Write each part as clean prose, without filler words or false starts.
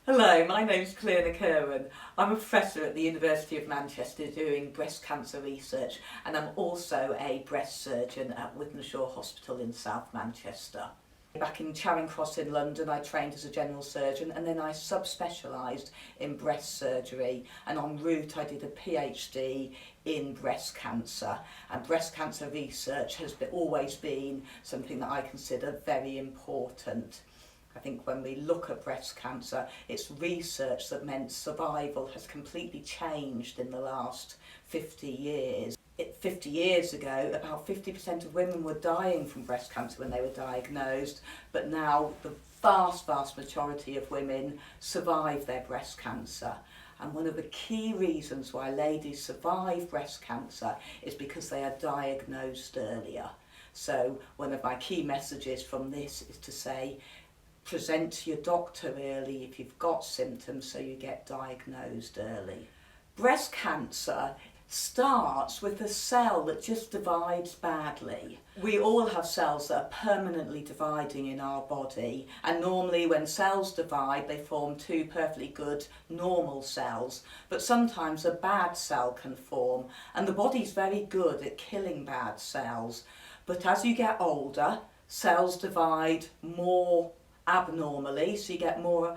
Hello, my name's Cliona Kirwan. I'm a professor at the University of Manchester doing breast cancer research, and I'm also a breast surgeon at Wythenshawe Hospital in South Manchester. Back in Charing Cross in London, I trained as a general surgeon, and then I subspecialised in breast surgery, and en route I did a PhD in breast cancer. And breast cancer research has always been something that I consider very important. I think when we look at breast cancer, it's research that meant survival has completely changed in the last 50 years. 50 years ago, about 50% of women were dying from breast cancer when they were diagnosed, but now the vast majority of women survive their breast cancer. And one of the key reasons why ladies survive breast cancer is because they are diagnosed earlier. So one of my key messages from this is to say, present to your doctor early if you've got symptoms so you get diagnosed early. Breast cancer starts with a cell that just divides badly. We all have cells that are permanently dividing in our body, and normally when cells divide they form two perfectly good normal cells, but sometimes a bad cell can form, and the body's very good at killing bad cells. But as you get older, cells divide more abnormally, so you get more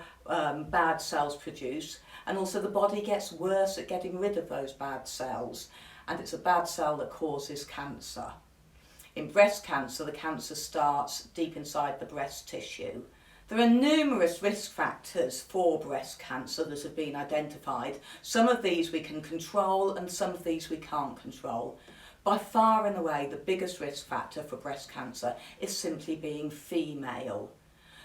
bad cells produced, and also the body gets worse at getting rid of those bad cells, and it's a bad cell that causes cancer. In breast cancer, the cancer starts deep inside the breast tissue. There are numerous risk factors for breast cancer that have been identified. Some of these we can control and some of these we can't control. By far and away, the biggest risk factor for breast cancer is simply being female.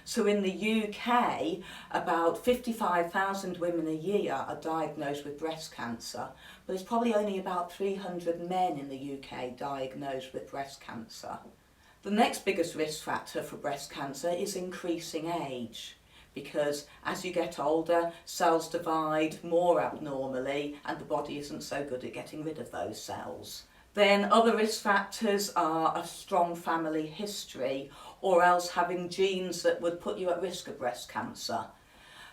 So in the UK, about 55,000 women a year are diagnosed with breast cancer, but there's probably only about 300 men in the UK diagnosed with breast cancer. The next biggest risk factor for breast cancer is increasing age, because as you get older, cells divide more abnormally and the body isn't so good at getting rid of those cells. Then other risk factors are a strong family history, or else having genes that would put you at risk of breast cancer.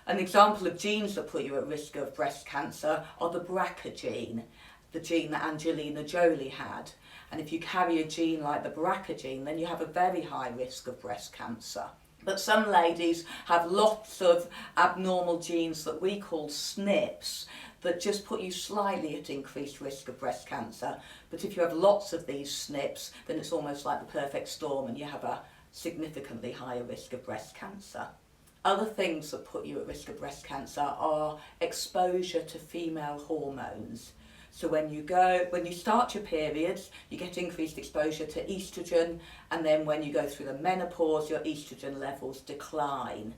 An example of genes that put you at risk of breast cancer are the BRCA gene, the gene that Angelina Jolie had. And if you carry a gene like the BRCA gene, then you have a very high risk of breast cancer. But some ladies have lots of abnormal genes that we call SNPs that just put you slightly at increased risk of breast cancer. But if you have lots of these SNPs, then it's almost like the perfect storm and you have a significantly higher risk of breast cancer. Other things that put you at risk of breast cancer are exposure to female hormones. So when you start your periods, you get increased exposure to estrogen, and then when you go through the menopause, your estrogen levels decline.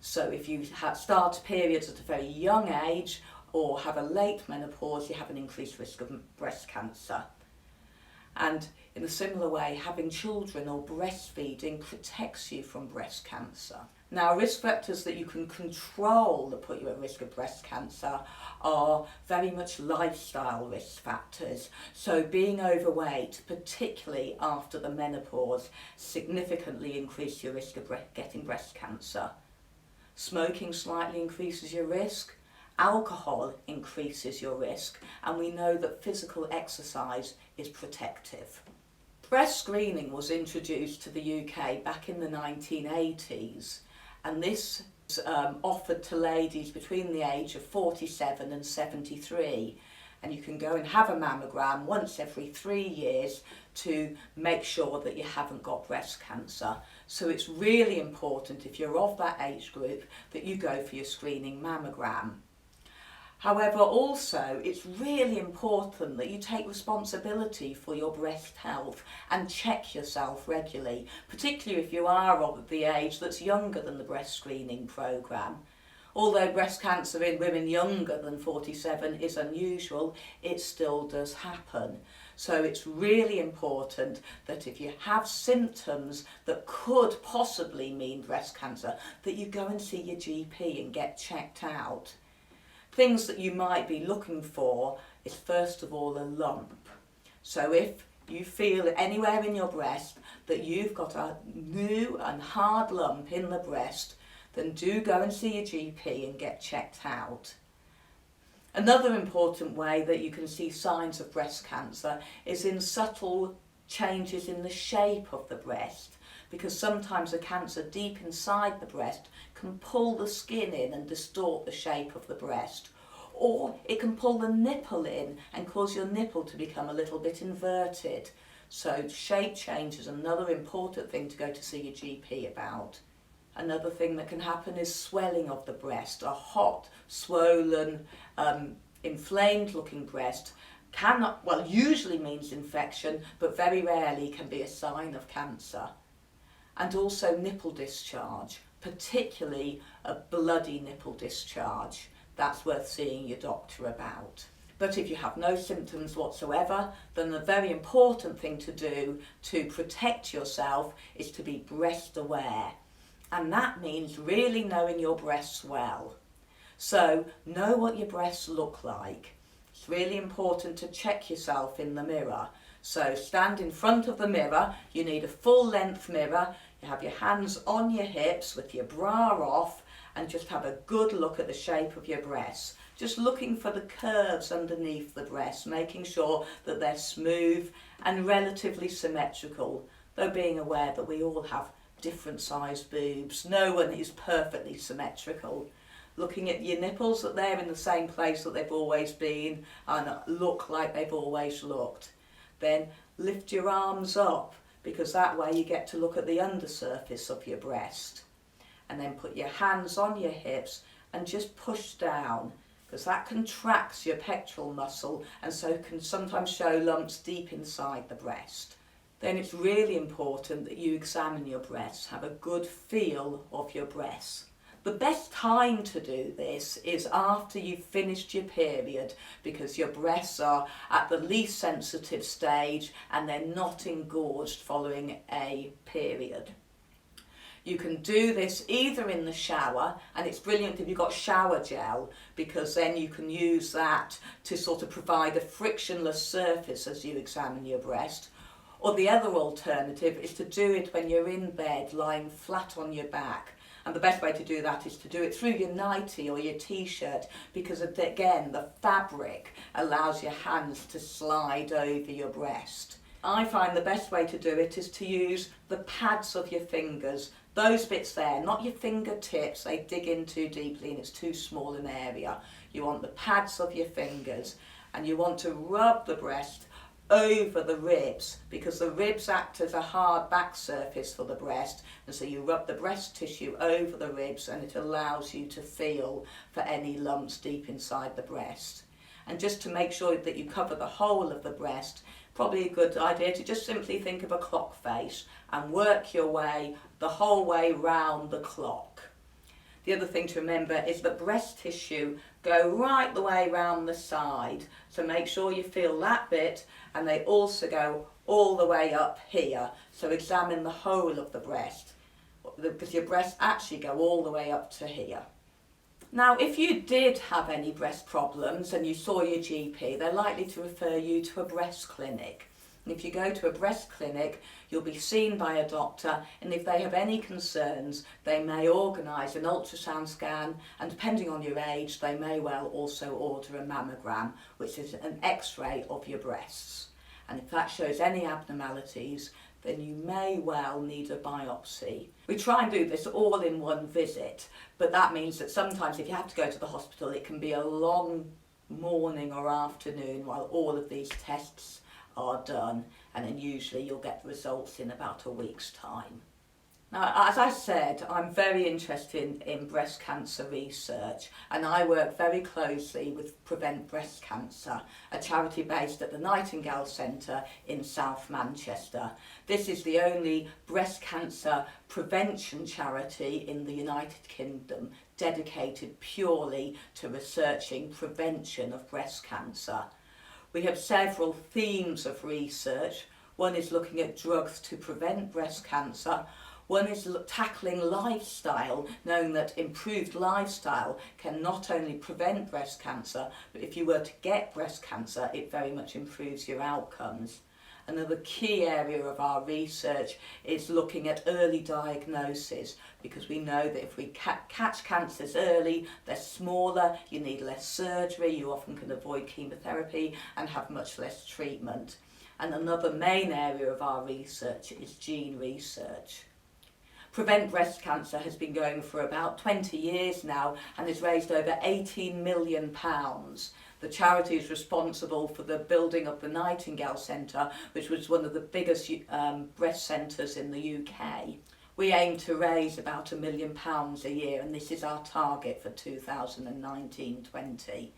So if you start periods at a very young age or have a late menopause, you have an increased risk of breast cancer. And in a similar way, having children or breastfeeding protects you from breast cancer. Now, risk factors that you can control that put you at risk of breast cancer are very much lifestyle risk factors. So being overweight, particularly after the menopause, significantly increases your risk of getting breast cancer. Smoking slightly increases your risk. Alcohol increases your risk, and we know that physical exercise is protective. Breast screening was introduced to the UK back in the 1980s, and this was offered to ladies between the age of 47 and 73, and you can go and have a mammogram once every 3 years to make sure that you haven't got breast cancer. So it's really important, if you're of that age group, that you go for your screening mammogram. However, also, it's really important that you take responsibility for your breast health and check yourself regularly, particularly if you are of the age that's younger than the breast screening programme. Although breast cancer in women younger than 47 is unusual, it still does happen. So it's really important that if you have symptoms that could possibly mean breast cancer, that you go and see your GP and get checked out. Things that you might be looking for is first of all a lump. So if you feel anywhere in your breast that you've got a new and hard lump in the breast, then do go and see your GP and get checked out. Another important way that you can see signs of breast cancer is in subtle changes in the shape of the breast, because sometimes the cancer deep inside the breast can pull the skin in and distort the shape of the breast, or it can pull the nipple in and cause your nipple to become a little bit inverted. So shape change is another important thing to go to see your GP about. Another thing that can happen is swelling of the breast. A hot, swollen, inflamed looking breast usually means infection, but very rarely can be a sign of cancer. And also nipple discharge, particularly a bloody nipple discharge. That's worth seeing your doctor about. But if you have no symptoms whatsoever, then the very important thing to do to protect yourself is to be breast aware. And that means really knowing your breasts well. So know what your breasts look like. It's really important to check yourself in the mirror. So stand in front of the mirror. You need a full length mirror. You have your hands on your hips with your bra off, and just have a good look at the shape of your breasts. Just looking for the curves underneath the breasts, making sure that they're smooth and relatively symmetrical, though being aware that we all have different sized boobs. No one is perfectly symmetrical. Looking at your nipples, that they're in the same place that they've always been and look like they've always looked. Then lift your arms up, because that way you get to look at the undersurface of your breast. And then put your hands on your hips and just push down, because that contracts your pectoral muscle and so can sometimes show lumps deep inside the breast. Then it's really important that you examine your breasts, have a good feel of your breasts. The best time to do this is after you've finished your period, because your breasts are at the least sensitive stage and they're not engorged following a period. You can do this either in the shower, and it's brilliant if you've got shower gel, because then you can use that to sort of provide a frictionless surface as you examine your breast. Or the other alternative is to do it when you're in bed, lying flat on your back. And the best way to do that is to do it through your nightie or your t-shirt, because again, the fabric allows your hands to slide over your breast. I find the best way to do it is to use the pads of your fingers. Those bits there, not your fingertips, they dig in too deeply and it's too small an area. You want the pads of your fingers, and you want to rub the breast over the ribs, because the ribs act as a hard back surface for the breast, and so you rub the breast tissue over the ribs and it allows you to feel for any lumps deep inside the breast. And just to make sure that you cover the whole of the breast, probably a good idea to just simply think of a clock face and work your way the whole way round the clock. The other thing to remember is that breast tissue go right the way round the side, so make sure you feel that bit, and they also go all the way up here, so examine the whole of the breast, because your breasts actually go all the way up to here. Now, if you did have any breast problems and you saw your GP, they're likely to refer you to a breast clinic. And if you go to a breast clinic, you'll be seen by a doctor, and if they have any concerns, they may organise an ultrasound scan, and depending on your age, they may well also order a mammogram, which is an x-ray of your breasts. And if that shows any abnormalities, then you may well need a biopsy. We try and do this all in one visit, but that means that sometimes if you have to go to the hospital, it can be a long morning or afternoon while all of these tests are done, and then usually you'll get the results in about a week's time. Now, as I said, I'm very interested in breast cancer research, and I work very closely with Prevent Breast Cancer, a charity based at the Nightingale Centre in South Manchester. This is the only breast cancer prevention charity in the United Kingdom dedicated purely to researching prevention of breast cancer. We have several themes of research. One is looking at drugs to prevent breast cancer. One is tackling lifestyle, knowing that improved lifestyle can not only prevent breast cancer, but if you were to get breast cancer, it very much improves your outcomes. Another key area of our research is looking at early diagnosis, because we know that if we catch cancers early, they're smaller, you need less surgery, you often can avoid chemotherapy and have much less treatment. And another main area of our research is gene research. Prevent Breast Cancer has been going for about 20 years now and has raised over £18 million. The charity is responsible for the building of the Nightingale Centre, which was one of the biggest breast centres in the UK. We aim to raise about £1 million a year, and this is our target for 2019-20.